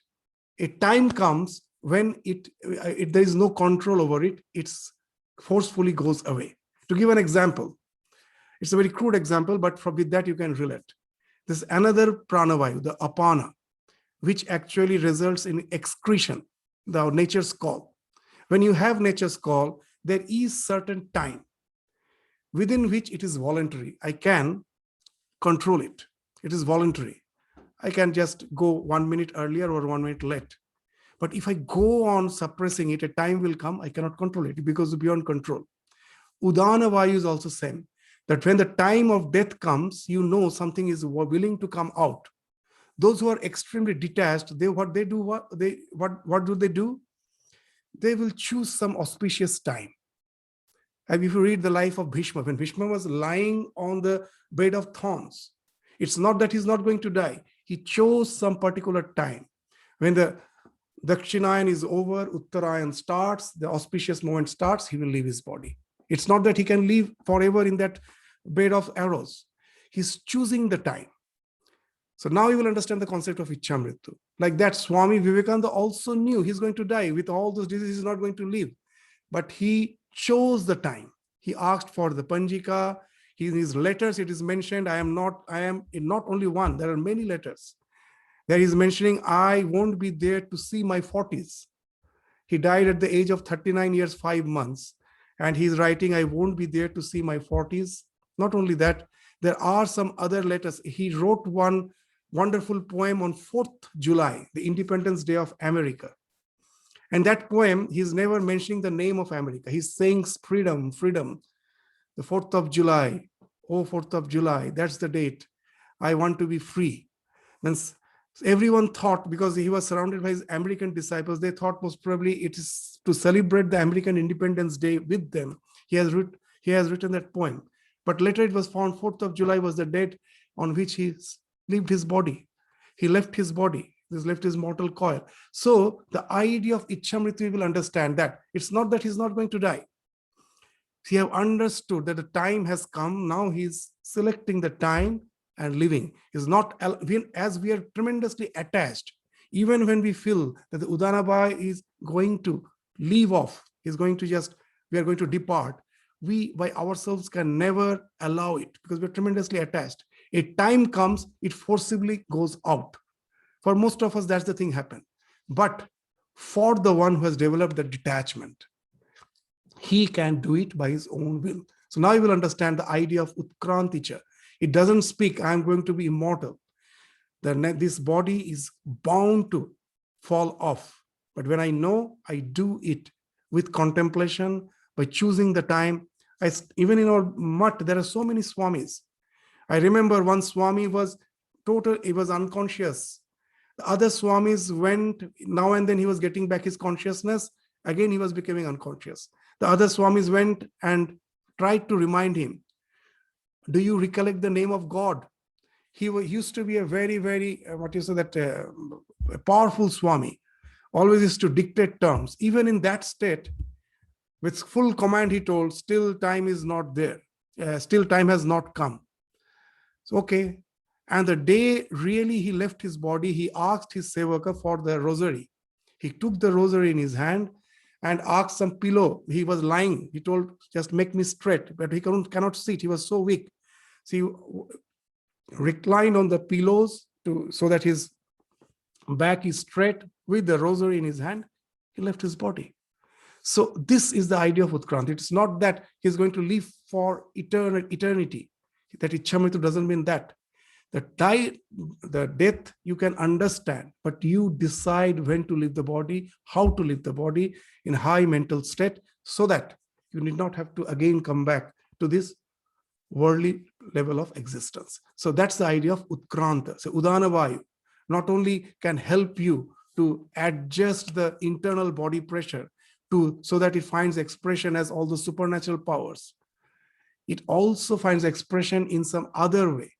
A time comes when there is no control over it, it's forcefully goes away. To give an example, it's a very crude example, but with that you can relate. There's another pranavayu, the apana, which actually results in excretion, the nature's call. When you have nature's call, there is certain time within which it is voluntary. I can control it. It is voluntary. I can just go 1 minute earlier or 1 minute late. But if I go on suppressing it, a time will come, I cannot control it because it's beyond control. Udana Vayu is also same, that when the time of death comes, something is willing to come out. Those who are extremely detached, what do they do? They will choose some auspicious time. And if you read the life of Bhishma, when Bhishma was lying on the bed of thorns, it's not that he's not going to die. He chose some particular time. When the Dakshinayan is over, Uttarayan starts, the auspicious moment starts, he will leave his body. It's not that he can live forever in that bed of arrows. He's choosing the time. So now you will understand the concept of Ichhamritu. Like that, Swami Vivekananda also knew he's going to die. With all those diseases, he's not going to live. But he chose the time. He asked for the Panjika. In his letters, it is mentioned, I am in not only one, there are many letters. There he's mentioning, I won't be there to see my 40s. He died at the age of 39 years, 5 months. And he's writing, I won't be there to see my 40s. Not only that, there are some other letters. He wrote one wonderful poem on 4th July, the Independence Day of America. And that poem, he's never mentioning the name of America. He's saying freedom, freedom. The 4th of July, 4th of July, that's the date. I want to be free. Then everyone thought, because he was surrounded by his American disciples, they thought most probably it is to celebrate the American Independence Day with them. He has written that poem. But later it was found 4th of July was the date on which he left his body. He left his body. He left his mortal coil. So the idea of Ichhamritu will understand that it's not that he's not going to die. He have understood that the time has come. Now he's selecting the time and living. Is not, as we are tremendously attached, even when we feel that the Udanabai is going to leave off, we are going to depart, we by ourselves can never allow it because we're tremendously attached. A time comes, it forcibly goes out. For most of us, that's the thing happen. But for the one who has developed the detachment, he can do it by his own will. So now you will understand the idea of Utkranticha. It doesn't speak, I'm going to be immortal. This body is bound to fall off. But when I know, I do it with contemplation, by choosing the time. Even in our mutt, there are so many Swamis. I remember one Swami was he was unconscious. The other Swamis went, now and then he was getting back his consciousness. Again, he was becoming unconscious. The other Swamis went and tried to remind him, do you recollect the name of God? He used to be a very, very, powerful Swami, always used to dictate terms. Even in that state, with full command, he told, still time is not there. Still time has not come. So, okay. And the day really he left his body, he asked his sevaka for the rosary. He took the rosary in his hand and asked some pillow. He was lying. He told, just make me straight. But he cannot sit. He was so weak. So he reclined on the pillows so that his back is straight with the rosary in his hand. He left his body. So this is the idea of Utkrant. It's not that he's going to live for eternity. That Ichhamritu doesn't mean that. The death you can understand, but you decide when to leave the body, how to leave the body in high mental state, so that you need not have to again come back to this worldly level of existence. So that's the idea of Utkranta. So Udana Vayu not only can help you to adjust the internal body pressure so that it finds expression as all the supernatural powers. It also finds expression in some other way,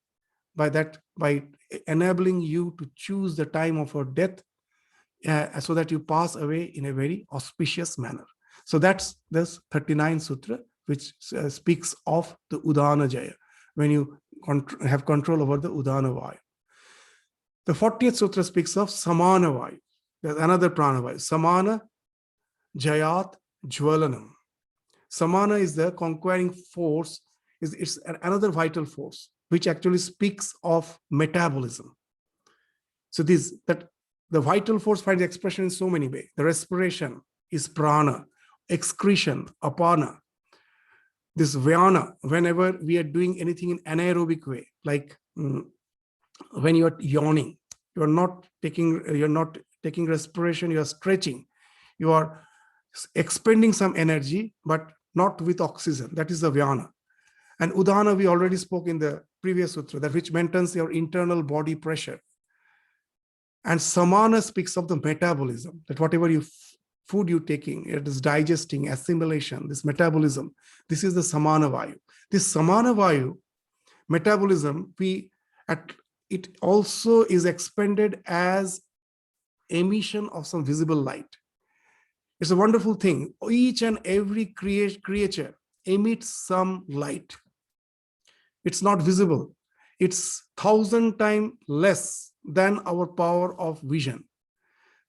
by enabling you to choose the time of your death, so that you pass away in a very auspicious manner. So that's this 39 Sutra, which speaks of the Udana Jaya, when you have control over the Udana Vayu. The 40th Sutra speaks of Samana Vayu. There's another Prana Vayu. Samana Jayat Jwalanam. Samana is the conquering force. It's another vital force, which actually speaks of metabolism. So that the vital force finds expression in so many ways. The respiration is prana, excretion, apana. This vyana, whenever we are doing anything in anaerobic way, like when you are yawning, you're not taking respiration, you are stretching, you are expending some energy, but not with oxygen. That is the vyana. And udana, we already spoke in the previous sutra, that which maintains your internal body pressure. And samana speaks of the metabolism, that whatever food you're taking, it is digesting, assimilation, this metabolism. This is the samana vayu. This samana vayu metabolism, it also is expended as emission of some visible light. It's a wonderful thing. Each and every creature emits some light. It's not visible. It's 1,000 times less than our power of vision.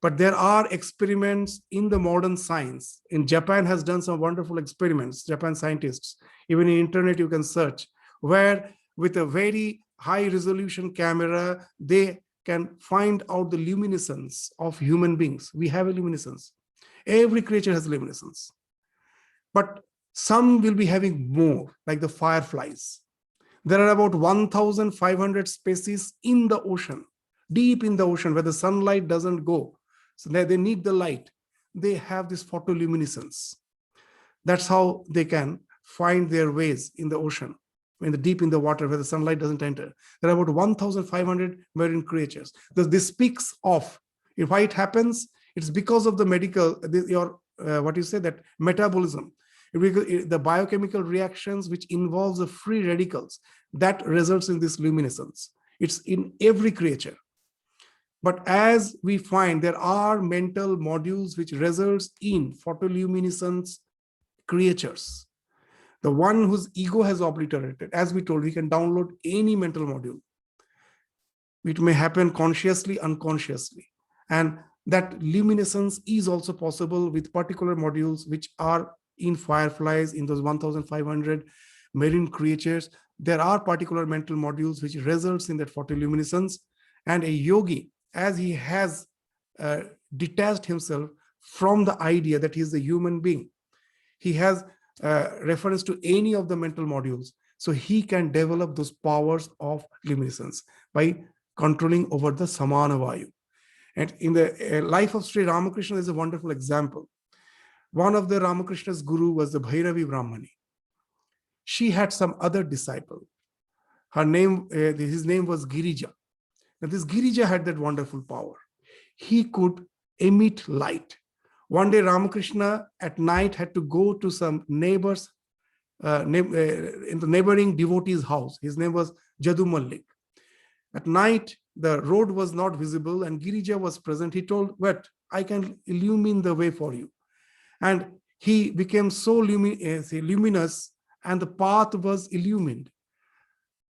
But there are experiments in the modern science. In Japan has done some wonderful experiments, Japan scientists. Even in internet you can search, where with a very high resolution camera, they can find out the luminescence of human beings. We have a luminescence. Every creature has luminescence. But some will be having more, like the fireflies. There are about 1,500 species in the ocean, deep in the ocean, where the sunlight doesn't go. So they need the light. They have this photoluminescence. That's how they can find their ways in the ocean, deep in the water where the sunlight doesn't enter. There are about 1,500 marine creatures. This speaks of why it happens. It's because of the that metabolism. The biochemical reactions which involves the free radicals, that results in this luminescence. It's in every creature. But as we find, there are mental modules which results in photoluminescence creatures. The one whose ego has obliterated, as we told, we can download any mental module. It may happen consciously, unconsciously. And that luminescence is also possible with particular modules which are in fireflies, in those 1,500 marine creatures. There are particular mental modules which results in that photoluminescence. And a yogi, as he has detached himself from the idea that he is a human being, he has reference to any of the mental modules. So he can develop those powers of luminescence by controlling over the samana vayu. And in the life of Sri Ramakrishna, there's a wonderful example. One of the Ramakrishna's guru was the Bhairavi Brahmani. She had some other disciple. His name was Girija. Now this Girija had that wonderful power. He could emit light. One day Ramakrishna at night had to go to some neighbors in the neighboring devotee's house. His name was Jadu Malik. At night, the road was not visible and Girija was present. He told, "What? I can illumine the way for you." And he became so luminous and the path was illumined.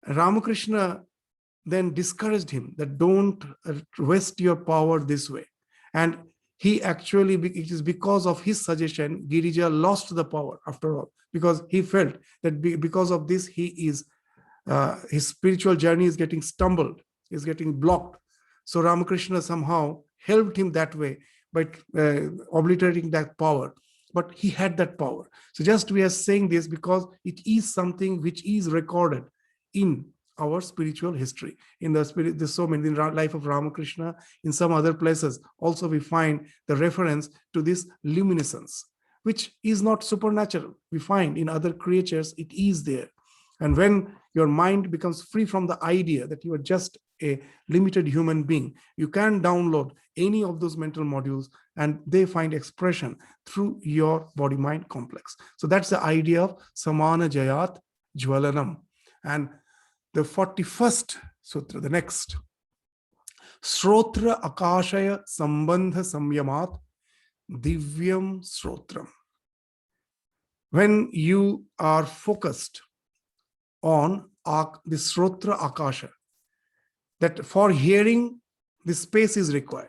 Ramakrishna then discouraged him that don't waste your power this way. And he actually, it is because of his suggestion, Girija lost the power after all, because he felt that because of this, his spiritual journey is getting stumbled, is getting blocked. So Ramakrishna somehow helped him that way by obliterating that power. But he had that power. So just we are saying this because it is something which is recorded in our spiritual history. In the spirit, there's so many in the life of Ramakrishna, in some other places also we find the reference to this luminescence, which is not supernatural. We find in other creatures it is there. And when your mind becomes free from the idea that you are just a limited human being, you can download any of those mental modules and they find expression through your body-mind complex. So that's the idea of Samana Jayat Jwalanam. And the 41st sutra, the next, Srotra Akashaya Sambandha Samyamat Divyam Srotram. When you are focused on the Srotra Akasha, that for hearing, the space is required.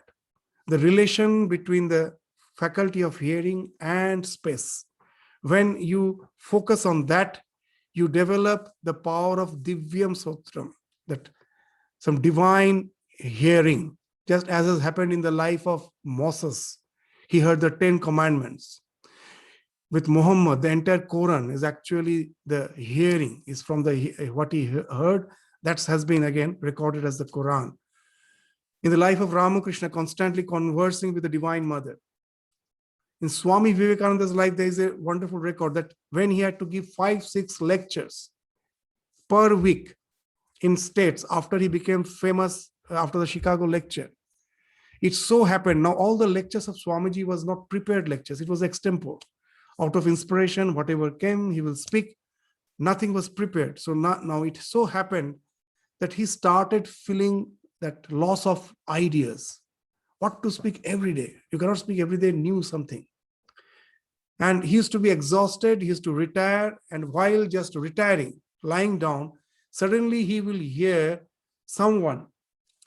The relation between the faculty of hearing and space. When you focus on that, you develop the power of Divyam Sotram, that some divine hearing, just as has happened in the life of Moses. He heard the 10 commandments. With Muhammad, the entire Quran is actually the hearing, is from what he heard. That has been again recorded as the Quran. In the life of Ramakrishna, constantly conversing with the Divine Mother. In Swami Vivekananda's life, there is a wonderful record that when he had to give 5-6 lectures per week in states after he became famous after the Chicago lecture, it so happened, now all the lectures of Swamiji was not prepared lectures, it was extempore. Out of inspiration, whatever came, he will speak. Nothing was prepared. So now it so happened that he started feeling that loss of ideas. What to speak every day? You cannot speak every day new something. And he used to be exhausted. He used to retire. And while just retiring, lying down, suddenly he will hear someone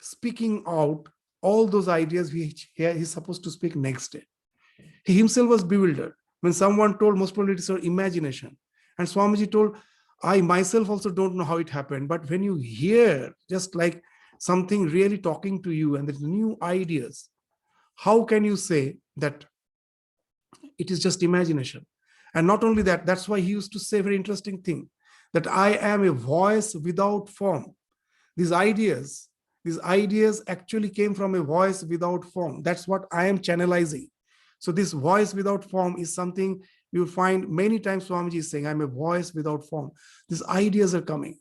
speaking out all those ideas which he's supposed to speak next day. He himself was bewildered. When someone told, most probably it's your imagination. And Swamiji told, I myself also don't know how it happened. But when you hear just like something really talking to you and there's new ideas, how can you say that it is just imagination? And not only that, that's why he used to say a very interesting thing, that I am a voice without form. These ideas actually came from a voice without form. That's what I am channelizing. So this voice without form is something you find many times Swamiji is saying, I'm a voice without form. These ideas are coming.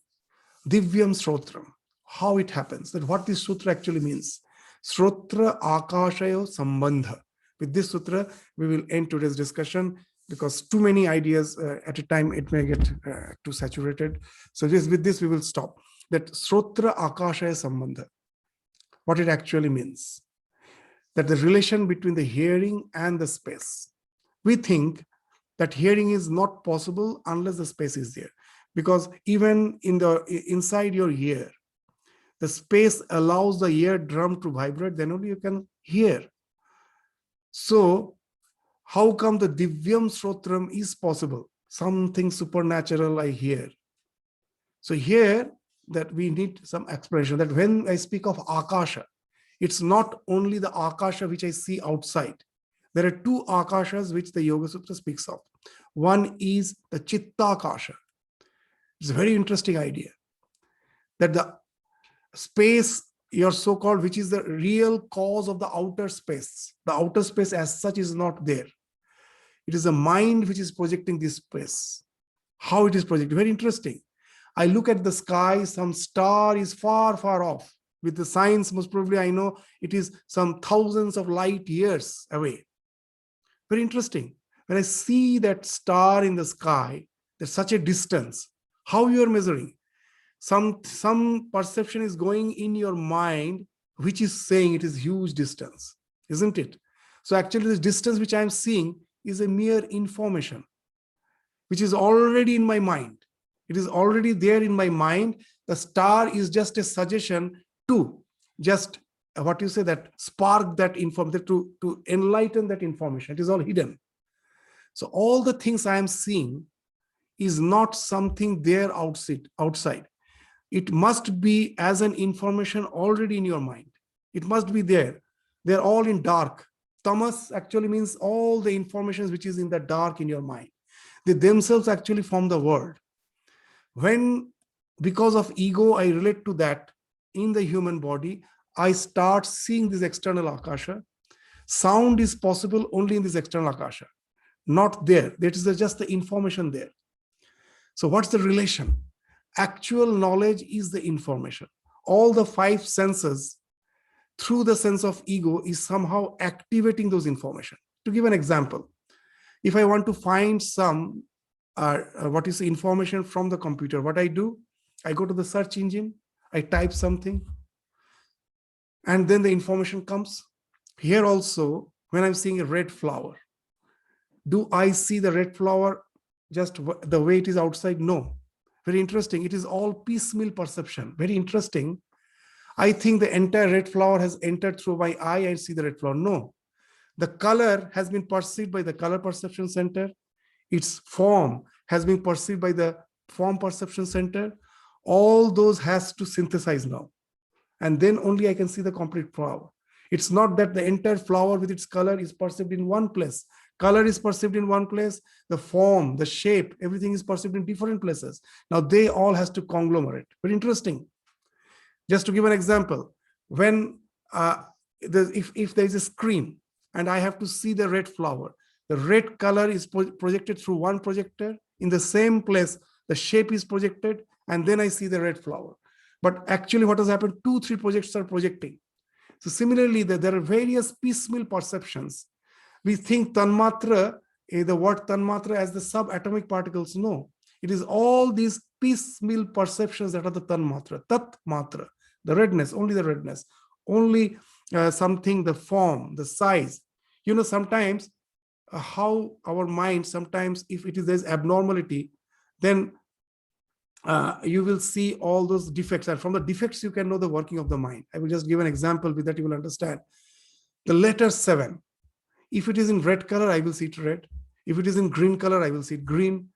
Divyam Srotram. How it happens, that what this sutra actually means. Srotra Akashayo Sambandha. With this sutra, we will end today's discussion because too many ideas at a time, it may get too saturated. So just with this, we will stop. That Srotra Akashaya Sambandha, what it actually means. That the relation between the hearing and the space. We think that hearing is not possible unless the space is there. Because even inside your ear, the space allows the eardrum to vibrate, then only you can hear. So how come the Divyam Srotram is possible? Something supernatural I hear. So here that we need some explanation, that when I speak of Akasha, it's not only the Akasha which I see outside. There are two Akashas which the Yoga Sutra speaks of. One is the Chitta Akasha. It's a very interesting idea. That the space, your so-called, which is the real cause of the outer space. The outer space as such is not there. It is a mind which is projecting this space. How it is projected? Very interesting. I look at the sky, some star is far, far off. With the science, most probably I know it is some thousands of light years away. Very interesting. When I see that star in the sky, there's such a distance. How you are measuring? Some perception is going in your mind, which is saying it is huge distance, isn't it? So actually, this distance which I am seeing is a mere information, which is already in my mind. It is already there in my mind. The star is just a suggestion to just what you say, that spark that information, to enlighten that information. It is all hidden. So all the things I am seeing is not something there outside. It must be as an information already in your mind. It must be there. They're all in dark. Tamas actually means all the information which is in the dark in your mind. They themselves actually form the world. When, because of ego, I relate to that in the human body, I start seeing this external akasha. Sound is possible only in this external akasha, not there. That is just the information there. So what's the relation? Actual knowledge is the information. All the five senses, through the sense of ego, is somehow activating those information. To give an example, if I want to find some information from the computer, what I do, I go to the search engine, I type something, and then the information comes. Here also, when I'm seeing a red flower, do I see the red flower just the way it is outside? No. Very interesting. It is all piecemeal perception. Very interesting. I think the entire red flower has entered through my eye. I see the red flower. No. The color has been perceived by the color perception center. Its form has been perceived by the form perception center. All those has to synthesize now. And then only I can see the complete flower. It's not that the entire flower with its color is perceived in one place. Color is perceived in one place. The form, the shape, everything is perceived in different places. Now they all has to conglomerate. Very interesting. Just to give an example, when if there is a screen and I have to see the red flower, the red color is projected through one projector. In the same place, the shape is projected, and then I see the red flower. But actually what has happened, 2-3 projectors are projecting. So similarly, there are various piecemeal perceptions. We think tanmatra, the word tanmatra as the subatomic particles. No, it is all these piecemeal perceptions that are the tanmatra, tat matra, the redness, only the redness, only something, the form, the size. You know, sometimes how our mind, sometimes if it is there's abnormality, then you will see all those defects, and from the defects you can know the working of the mind. I will just give an example with that you will understand. The letter 7, if it is in red color, I will see it red. If it is in green color, I will see it green.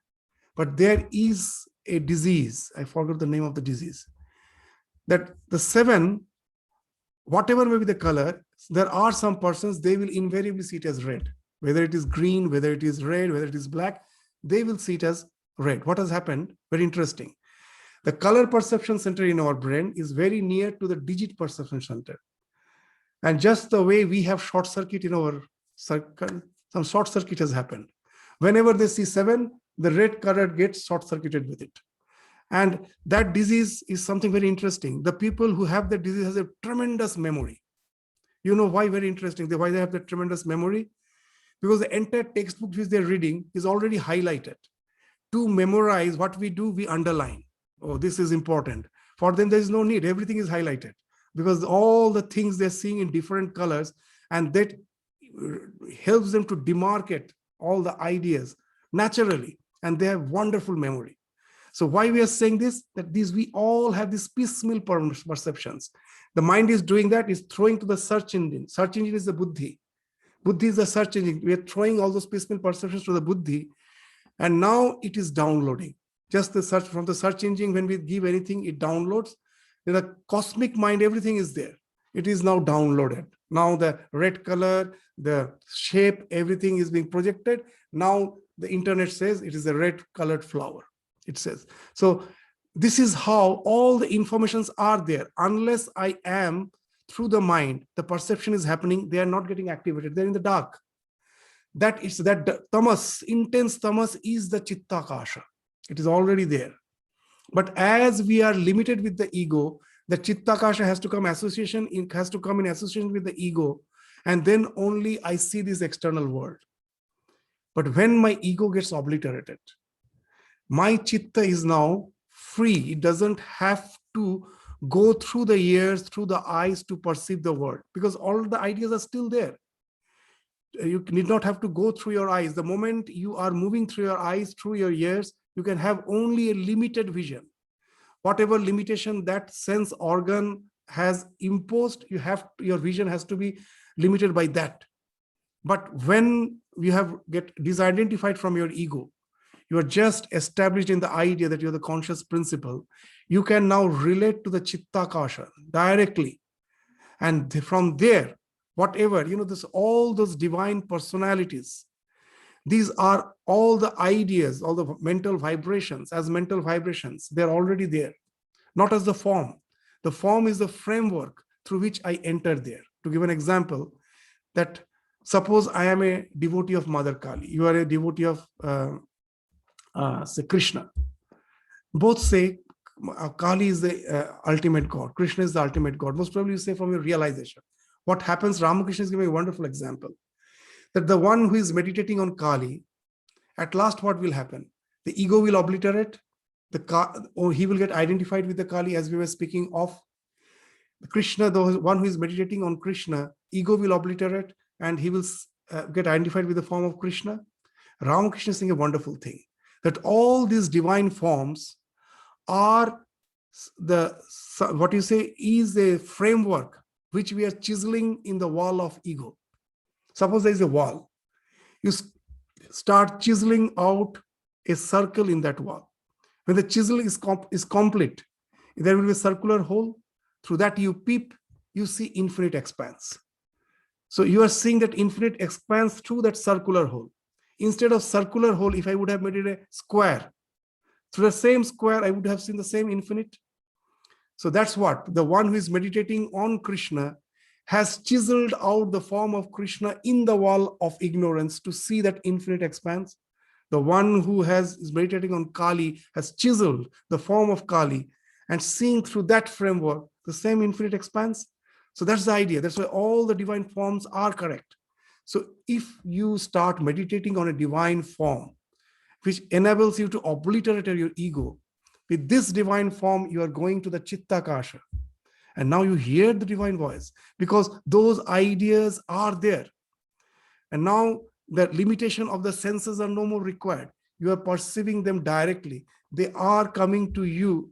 But there is a disease, I forgot the name of the disease, that the 7, whatever may be the color, there are some persons, they will invariably see it as red. Whether it is green, whether it is red, whether it is black, they will see it as red. What has happened? Very interesting. The color perception center in our brain is very near to the digit perception center. And just the way we have short circuit in our circle, some short circuit has happened. Whenever they see 7, the red color gets short circuited with it. And that disease is something very interesting. The people who have that disease has a tremendous memory. You know why? Very interesting. Why they have that tremendous memory? Because the entire textbook which they're reading is already highlighted. To memorize, what we do, we underline. Oh, this is important. For them, there is no need. Everything is highlighted because all the things they're seeing in different colors, and that helps them to demarcate all the ideas naturally, and they have wonderful memory. So why we are saying this, that we all have these piecemeal perceptions. The mind is doing that, is throwing to the search engine. Search engine is the buddhi. Buddhi is the search engine. We are throwing all those piecemeal perceptions to the buddhi, and now it is downloading. Just the search from the search engine, when we give anything, it downloads. In the cosmic mind, everything is there. It is now downloaded. Now the red color, the shape, everything is being projected. Now the internet says it is a red colored flower. It says. So this is how all the informations are there. Unless I am through the mind, the perception is happening. They are not getting activated. They're in the dark. that it's that tamas, intense tamas is the chittakasha. It is already there. But as we are limited with the ego, the chittakasha has to come association, it has to come in association with the ego, and then only I see this external world. But when my ego gets obliterated, my chitta is now free. It doesn't have to go through the ears, through the eyes to perceive the world, because all the ideas are still there. You need not have to go through your eyes. The moment you are moving through your eyes, through your ears, you can have only a limited vision. Whatever limitation that sense organ has imposed, your vision has to be limited by that. But when you have get disidentified from your ego, you are just established in the idea that you're the conscious principle, you can now relate to the chittakasha directly. And from there, whatever, all those divine personalities, these are all the ideas, all the mental vibrations, as mental vibrations, they're already there, not as the form. The form is the framework through which I enter there. To give an example, that suppose I am a devotee of Mother Kali, you are a devotee of say Krishna. Both say Kali is the ultimate God, Krishna is the ultimate God. Most probably you say from your realization. What happens, Ramakrishna is giving a wonderful example, that the one who is meditating on Kali, at last what will happen? The ego will obliterate, or he will get identified with the Kali, as we were speaking of. Krishna, the one who is meditating on Krishna, ego will obliterate and he will get identified with the form of Krishna. Ramakrishna is saying a wonderful thing, that all these divine forms are is a framework which we are chiseling in the wall of ego. Suppose there is a wall. You start chiseling out a circle in that wall. When the chisel is complete, there will be a circular hole. Through that you peep, you see infinite expanse. So you are seeing that infinite expanse through that circular hole. Instead of circular hole, if I would have made it a square, through the same square, I would have seen the same infinite. So that's what the one who is meditating on Krishna has chiseled out the form of Krishna in the wall of ignorance to see that infinite expanse. The one who is meditating on Kali has chiseled the form of Kali and seeing through that framework the same infinite expanse. So that's the idea. That's why all the divine forms are correct. So if you start meditating on a divine form, which enables you to obliterate your ego, with this divine form, you are going to the chittakasha. And now you hear the divine voice because those ideas are there. And now the limitation of the senses are no more required. You are perceiving them directly. They are coming to you,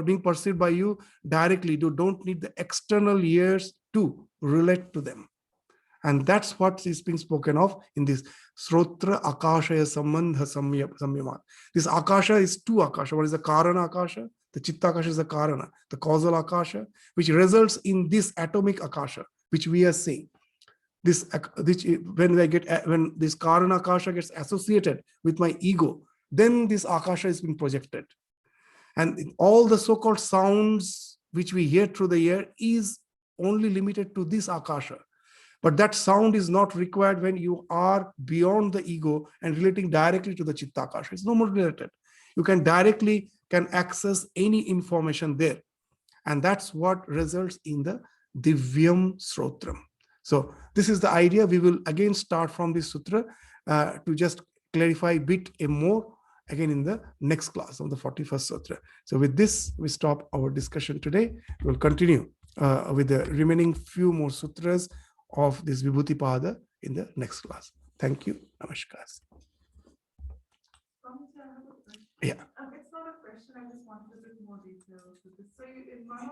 being perceived by you directly. You don't need the external ears to relate to them. And that's what is being spoken of in this Sutra Akashaya Sambandha Samyama. This Akasha is two Akasha. One is the Karana Akasha. The Chitta Akasha is the Karana, the causal Akasha, which results in this atomic Akasha, which we are seeing. When this Karana Akasha gets associated with my ego, then this Akasha is being projected. And all the so-called sounds which we hear through the ear is only limited to this Akasha. But that sound is not required when you are beyond the ego and relating directly to the Chittakasha. It's no more related. You can access any information there. And that's what results in the Divyam Srotram. So this is the idea. We will again start from this sutra to just clarify a bit more again in the next class of the 41st sutra. So with this, we stop our discussion today. We'll continue with the remaining few more sutras of this Vibhuti Pada in the next class. Thank you. Namaskar. Yeah. It's not a question. I just wanted a bit more details. So in one